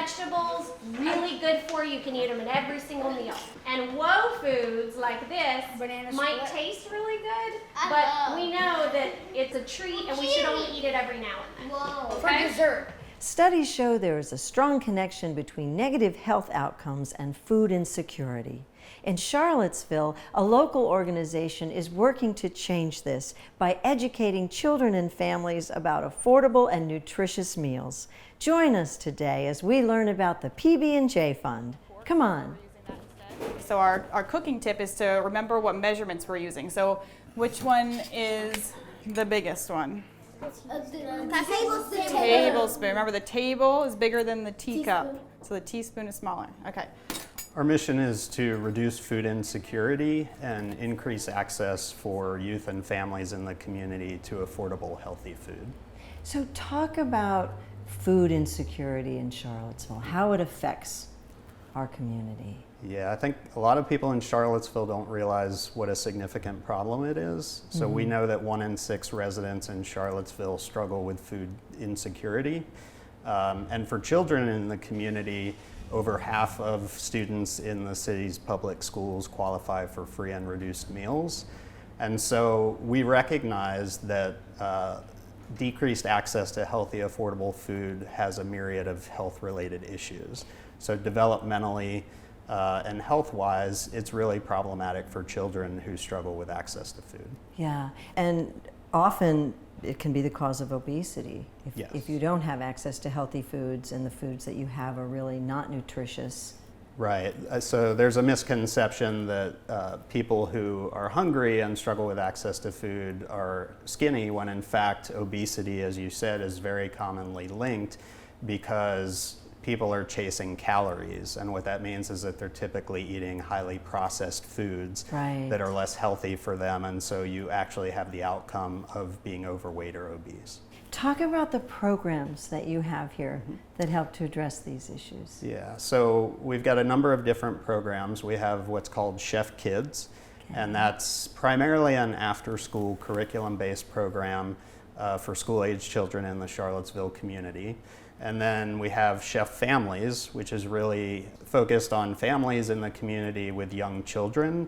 vegetables, really good for you. You can eat them in every single meal. And whoa foods like this might taste really good, but we know that it's a treat and we should only eat it every now and then. Whoa. Okay? For dessert. Studies show there is a strong connection between negative health outcomes and food insecurity. In Charlottesville, a local organization is working to change this by educating children and families about affordable and nutritious meals. Join us today as we learn about the PB&J Fund. Come on. So our cooking tip is to remember what measurements we're using. So which one is the biggest one? Tablespoon. Tablespoon. Remember, the table is bigger than the teacup, so the teaspoon is smaller. Okay. Our mission is to reduce food insecurity and increase access for youth and families in the community to affordable, healthy food. So talk about food insecurity in Charlottesville, how it affects our community. Yeah, I think a lot of people in Charlottesville don't realize what a significant problem it is. So we know that 1 in 6 residents in Charlottesville struggle with food insecurity. And for children in the community, over half of students in the city's public schools qualify for free and reduced meals. And so we recognize that decreased access to healthy, affordable food has a myriad of health-related issues. So developmentally and health-wise, it's really problematic for children who struggle with access to food. Yeah, and often it can be the cause of obesity. Yes. If you don't have access to healthy foods and the foods that you have are really not nutritious. Right. So there's a misconception that people who are hungry and struggle with access to food are skinny, when in fact obesity, as you said, is very commonly linked because people are chasing calories. And what that means is that they're typically eating highly processed foods that are less healthy for them. And so you actually have the outcome of being overweight or obese. Talk about the programs that you have here that help to address these issues. Yeah, so we've got a number of different programs. We have what's called Chef Kids, and that's primarily an after-school curriculum-based program for school-age children in the Charlottesville community. And then we have Chef Families, which is really focused on families in the community with young children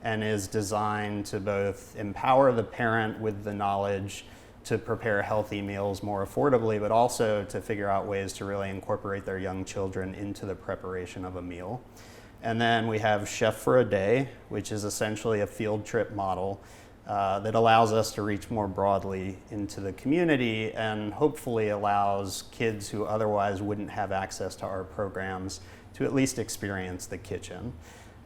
and is designed to both empower the parent with the knowledge to prepare healthy meals more affordably, but also to figure out ways to really incorporate their young children into the preparation of a meal. And then we have Chef for a Day, which is essentially a field trip model that allows us to reach more broadly into the community and hopefully allows kids who otherwise wouldn't have access to our programs to at least experience the kitchen.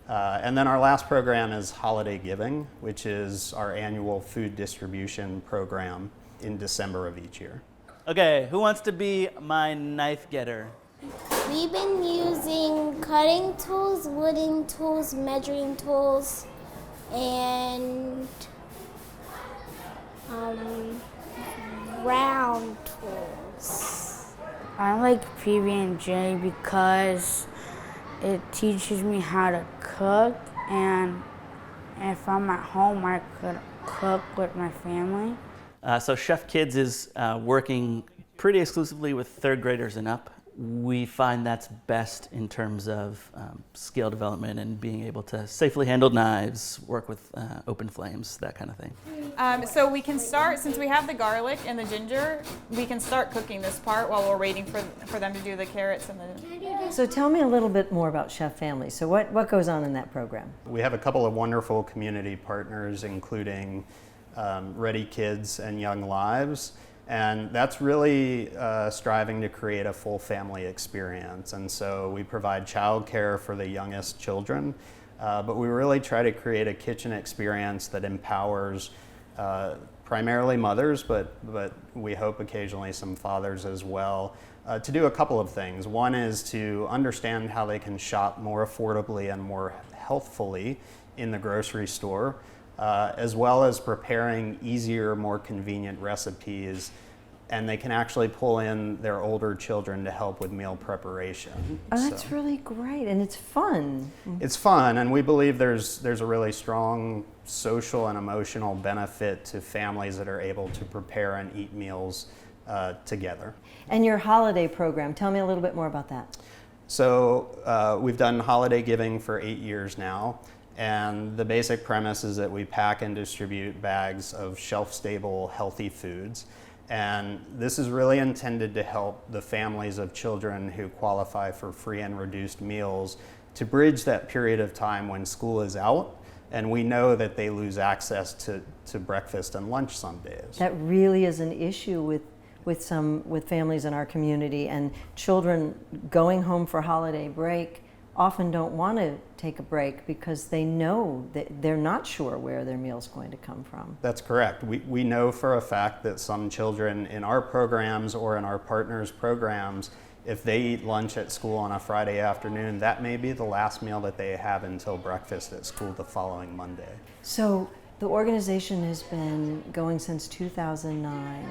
And then our last program is Holiday Giving, which is our annual food distribution program in December of each year. Okay, who wants to be my knife getter? We've been using cutting tools, wooden tools, measuring tools, and round tools. I like PB&J because it teaches me how to cook, and if I'm at home, I could cook with my family. So Chef Kids is working pretty exclusively with third graders and up. We find that's best in terms of skill development and being able to safely handle knives, work with open flames, that kind of thing. So we can start, since we have the garlic and the ginger, we can start cooking this part while we're waiting for them to do the carrots and the... So tell me a little bit more about Chef Families. So what goes on in that program? We have a couple of wonderful community partners, including Ready Kids and Young Lives. And that's really striving to create a full family experience. And so we provide childcare for the youngest children, but we really try to create a kitchen experience that empowers primarily mothers, but we hope occasionally some fathers as well, to do a couple of things. One is to understand how they can shop more affordably and more healthfully in the grocery store, as well as preparing easier, more convenient recipes, and they can actually pull in their older children to help with meal preparation. Oh, that's really great, and it's fun. It's fun, and we believe there's a really strong social and emotional benefit to families that are able to prepare and eat meals together. And your holiday program, tell me a little bit more about that. So we've done holiday giving for 8 years now, and the basic premise is that we pack and distribute bags of shelf-stable, healthy foods. And this is really intended to help the families of children who qualify for free and reduced meals to bridge that period of time when school is out and we know that they lose access to breakfast and lunch some days. That really is an issue with families in our community, and children going home for holiday break often don't want to take a break because they know that they're not sure where their meal's going to come from. That's correct. We know for a fact that some children in our programs or in our partners' programs, if they eat lunch at school on a Friday afternoon, that may be the last meal that they have until breakfast at school the following Monday. So the organization has been going since 2009.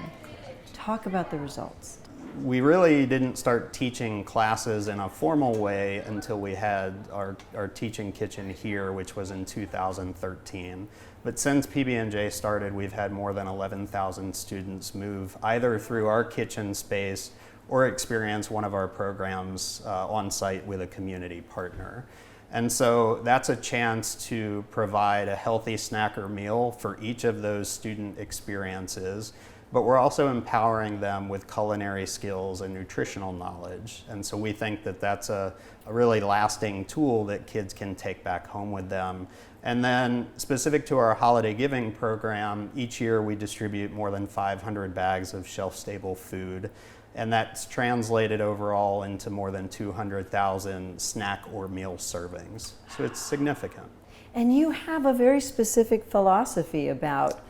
Talk about the results. We really didn't start teaching classes in a formal way until we had our teaching kitchen here, which was in 2013. But since PB&J started, we've had more than 11,000 students move either through our kitchen space or experience one of our programs on site with a community partner. And so that's a chance to provide a healthy snacker meal for each of those student experiences, but we're also empowering them with culinary skills and nutritional knowledge. And so we think that that's a really lasting tool that kids can take back home with them. And then specific to our holiday giving program, each year we distribute more than 500 bags of shelf-stable food. And that's translated overall into more than 200,000 snack or meal servings. So it's significant. And you have a very specific philosophy about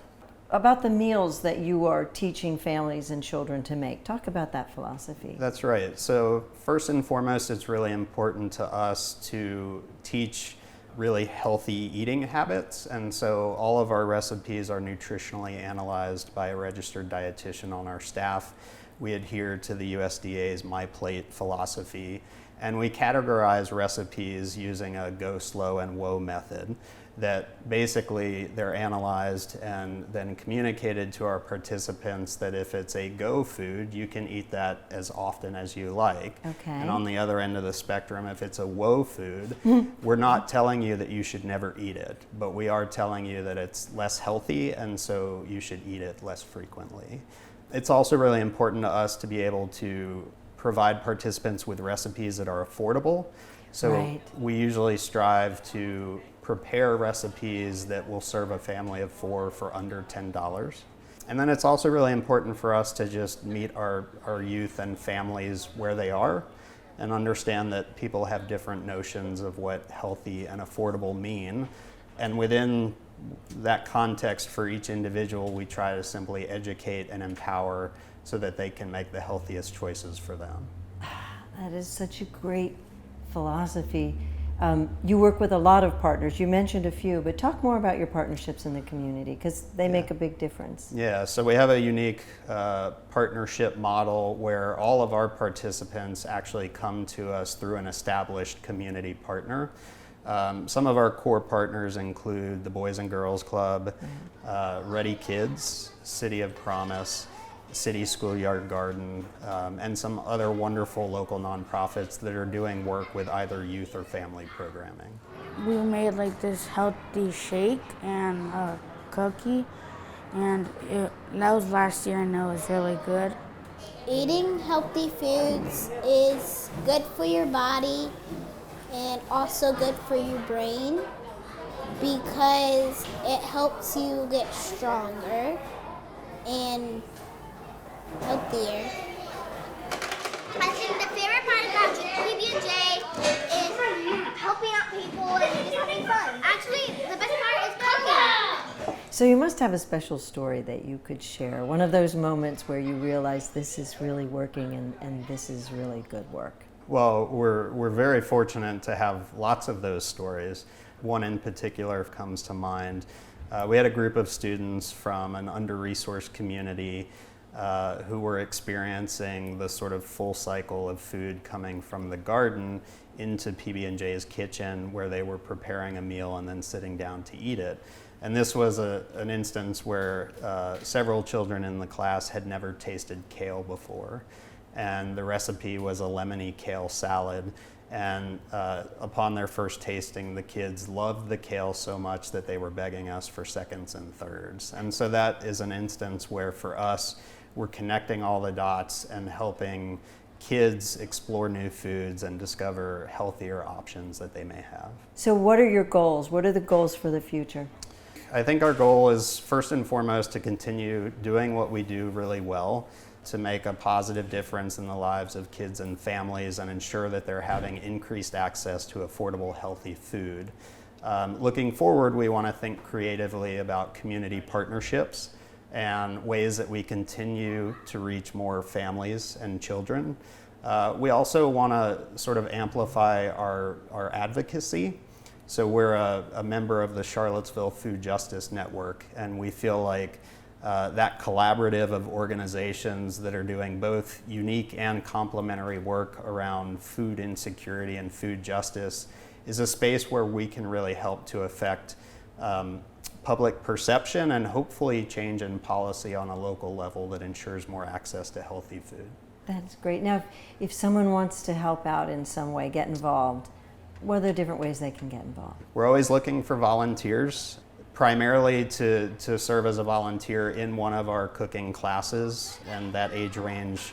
the meals that you are teaching families and children to make. Talk about that philosophy. That's right. So first and foremost, it's really important to us to teach really healthy eating habits. And so all of our recipes are nutritionally analyzed by a registered dietitian on our staff. We adhere to the USDA's My Plate philosophy, and we categorize recipes using a go, slow, and whoa method that basically they're analyzed and then communicated to our participants that if it's a go food, you can eat that as often as you like. Okay. And on the other end of the spectrum, if it's a whoa food, we're not telling you that you should never eat it, but we are telling you that it's less healthy and so you should eat it less frequently. It's also really important to us to be able to provide participants with recipes that are affordable. So Right. we usually strive to prepare recipes that will serve a family of 4 for under $10. And then it's also really important for us to just meet our youth and families where they are and understand that people have different notions of what healthy and affordable mean. And within that context for each individual, we try to simply educate and empower so that they can make the healthiest choices for them. That is such a great philosophy. You work with a lot of partners. You mentioned a few, but talk more about your partnerships in the community because they make a big difference. Yeah, so we have a unique partnership model where all of our participants actually come to us through an established community partner. Some of our core partners include the Boys and Girls Club, Ready Kids, City of Promise, City Schoolyard Garden, and some other wonderful local nonprofits that are doing work with either youth or family programming. We made like this healthy shake and a cookie, and that was last year and it was really good. Eating healthy foods is good for your body and also good for your brain because it helps you get stronger and healthier. I think the favorite part about PB&J is helping out people and just having fun. Actually, the best part is cooking. So you must have a special story that you could share. One of those moments where you realize this is really working and this is really good work. Well, we're very fortunate to have lots of those stories. One in particular comes to mind. We had a group of students from an under-resourced community who were experiencing the sort of full cycle of food coming from the garden into PB&J's kitchen where they were preparing a meal and then sitting down to eat it. And this was an instance where several children in the class had never tasted kale before. and the recipe was a lemony kale salad. And upon their first tasting, the kids loved the kale so much that they were begging us for seconds and thirds. And so that is an instance where for us, we're connecting all the dots and helping kids explore new foods and discover healthier options that they may have. So what are your goals? What are the goals for the future? I think our goal is first and foremost to continue doing what we do really well, to make a positive difference in the lives of kids and families and ensure that they're having increased access to affordable, healthy food. Looking forward, we want to think creatively about community partnerships and ways that we continue to reach more families and children. We also want to sort of amplify our advocacy. So we're a member of the Charlottesville Food Justice Network, and we feel like that collaborative of organizations that are doing both unique and complementary work around food insecurity and food justice is a space where we can really help to affect public perception and hopefully change in policy on a local level that ensures more access to healthy food. That's great. Now, if someone wants to help out in some way, get involved, what are the different ways they can get involved? We're always looking for volunteers, primarily to serve as a volunteer in one of our cooking classes, and that age range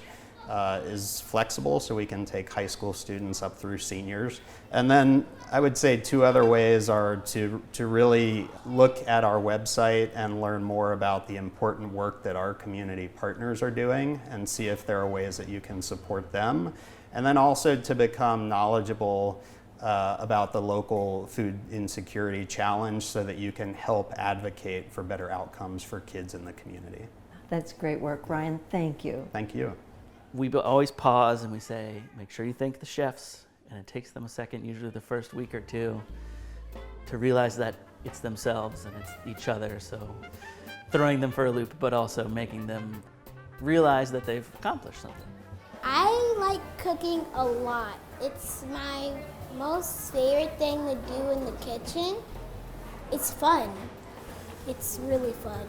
is flexible, so we can take high school students up through seniors. And then I would say two other ways are to really look at our website and learn more about the important work that our community partners are doing and see if there are ways that you can support them. And then also to become knowledgeable about the local food insecurity challenge so that you can help advocate for better outcomes for kids in the community. That's great work, Ryan. Thank you. Thank you. We always pause and we say, make sure you thank the chefs, and it takes them a second, usually the first week or two, to realize that it's themselves and it's each other. So throwing them for a loop, but also making them realize that they've accomplished something. I like cooking a lot. It's my most favorite thing to do in the kitchen. It's fun. It's really fun.